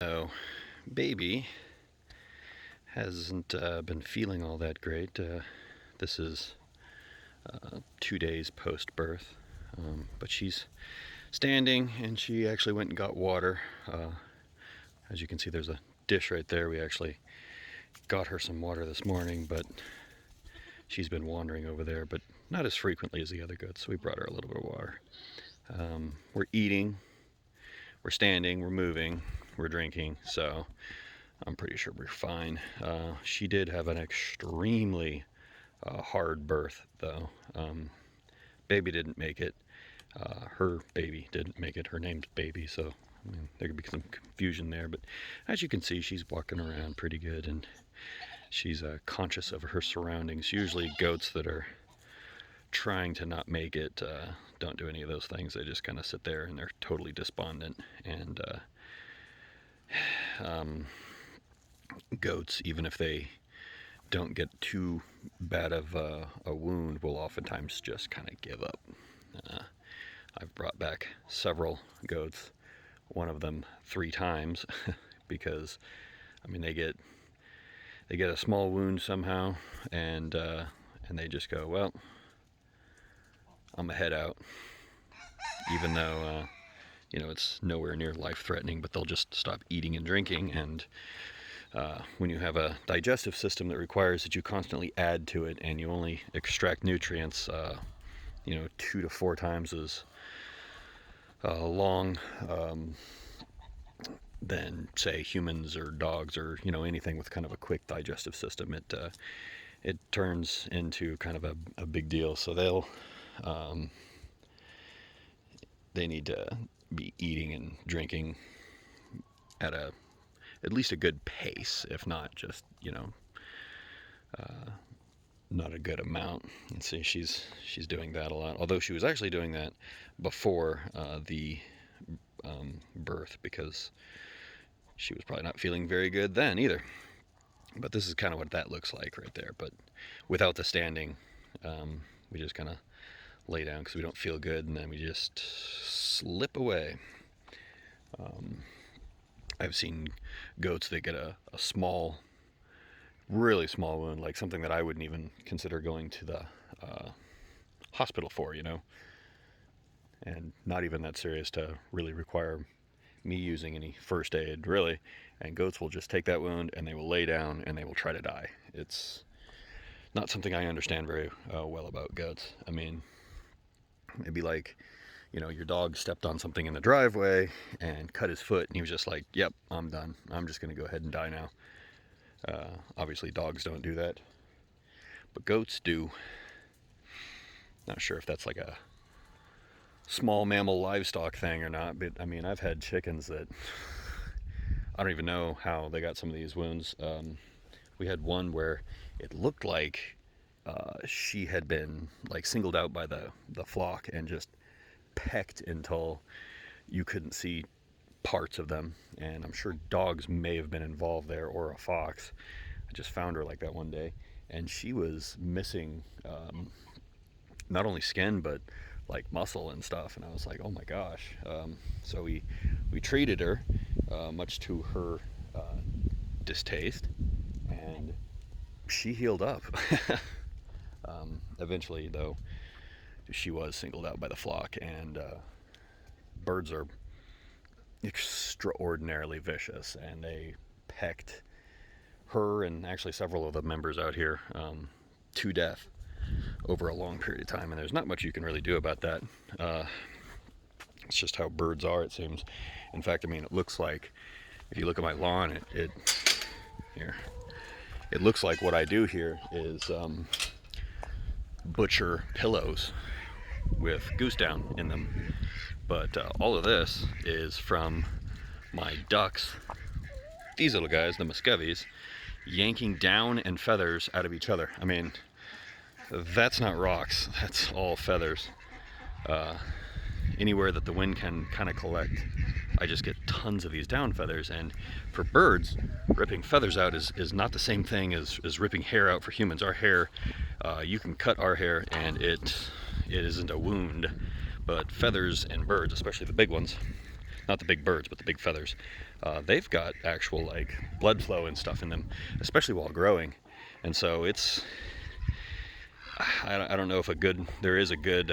So, baby hasn't been feeling all that great. This is 2 days post birth, but she's standing and she actually went and got water. As you can see, there's a dish right there. We actually got her some water this morning, but she's been wandering over there, but not as frequently as the other goats, so we brought her a little bit of water. We're eating, we're standing, we're moving, we're drinking, so I'm pretty sure we're fine. She did have an extremely hard birth, though. Baby didn't make it. Her baby didn't make it. Her name's Baby, so I mean, there could be some confusion there. But as you can see, she's walking around pretty good, and she's conscious of her surroundings. Usually, goats that are trying to not make it don't do any of those things. They just kind of sit there and they're totally despondent. And goats, even if they don't get too bad of a wound, will oftentimes just kind of give up. I've brought back several goats, one of them 3 times, because I mean they get a small wound somehow, and they just go, well, I'm gonna head out, even though it's nowhere near life-threatening, but they'll just stop eating and drinking. And when you have a digestive system that requires that you constantly add to it and you only extract nutrients 2 to 4 times as long than, say, humans or dogs or anything with kind of a quick digestive system, it turns into kind of a big deal. So they need to be eating and drinking at least a good pace, if not just not a good amount. And see, she's doing that a lot, although she was actually doing that before the birth, because she was probably not feeling very good then either. But this is kind of what that looks like right there, but without the standing. We just kind of lay down because we don't feel good, and then we just slip away. I've seen goats that get a small, really small wound, like something that I wouldn't even consider going to the hospital for, and not even that serious to really require me using any first aid, really. And goats will just take that wound and they will lay down and they will try to die. It's not something I understand very well about goats. I mean, it'd be like, your dog stepped on something in the driveway and cut his foot, and he was just like, yep, I'm done. I'm just going to go ahead and die now. Obviously, dogs don't do that, but goats do. Not sure if that's like a small mammal livestock thing or not, but I mean, I've had chickens that I don't even know how they got some of these wounds. We had one where it looked like she had been like singled out by the flock and just pecked until you couldn't see parts of them. And I'm sure dogs may have been involved there, or a fox. I just found her like that one day, and she was missing not only skin but like muscle and stuff. And I was like, oh my gosh. So we treated her, much to her distaste, and she healed up. Eventually, though, she was singled out by the flock, and birds are extraordinarily vicious, and they pecked her and actually several of the members out here to death over a long period of time. And there's not much you can really do about that. It's just how birds are, it seems. In fact, I mean, it looks like, if you look at my lawn, it looks like what I do here is butcher pillows with goose down in them. But all of this is from my ducks, these little guys, the Muscovies, yanking down and feathers out of each other. I mean, that's not rocks, that's all feathers. Anywhere that the wind can kind of collect, I just get tons of these down feathers. And for birds, ripping feathers out is not the same thing as ripping hair out for humans. Our hair, you can cut our hair and it isn't a wound, but feathers in birds, especially the big ones, not the big birds, but the big feathers, they've got actual like blood flow and stuff in them, especially while growing. And so it's, I don't know if there is a good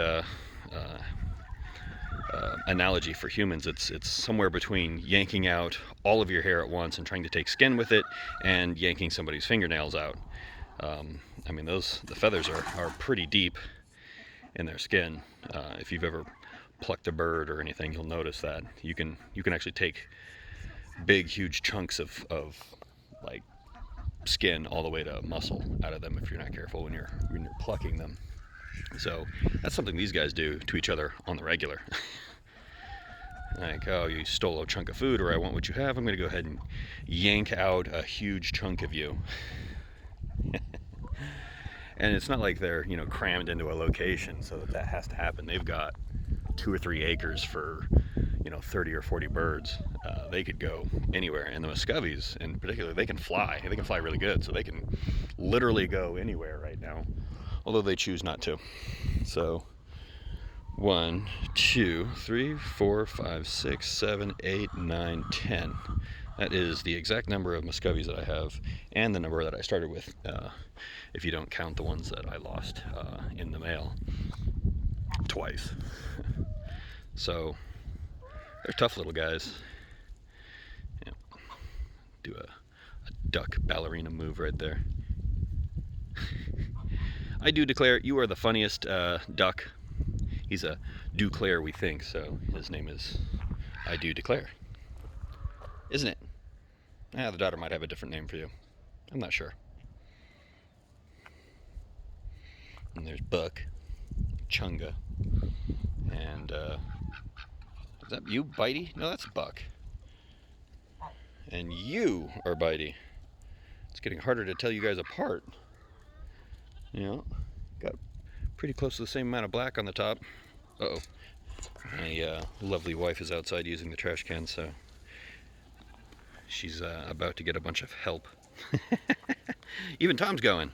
analogy for humans. It's somewhere between yanking out all of your hair at once and trying to take skin with it, and yanking somebody's fingernails out. I mean, the feathers are pretty deep in their skin. If you've ever plucked a bird or anything, you'll notice that you can actually take big, huge chunks of like skin all the way to muscle out of them if you're not careful when you're plucking them. So that's something these guys do to each other on the regular. Like, oh, you stole a chunk of food, or I want what you have, I'm going to go ahead and yank out a huge chunk of you. And it's not like they're, crammed into a location so that has to happen. They've got 2 or 3 acres for, 30 or 40 birds. They could go anywhere. And the Muscovies in particular, they can fly. They can fly really good, so they can literally go anywhere right now, although they choose not to. So 1, 2, 3, 4, 5, 6, 7, 8, 9, 10. That is the exact number of Muscovies that I have, and the number that I started with, if you don't count the ones that I lost in the mail twice. So they're tough little guys. Yeah. Do a duck ballerina move right there. I do declare you are the funniest duck. He's a Duclair, we think, so his name is I do declare. Isn't it? The daughter might have a different name for you. I'm not sure. And there's Buck, Chunga, and is that you, Bitey? No, that's Buck. And you are Bitey. It's getting harder to tell you guys apart. Got pretty close to the same amount of black on the top. Uh-oh. My lovely wife is outside using the trash can, so she's about to get a bunch of help. Even Tom's going.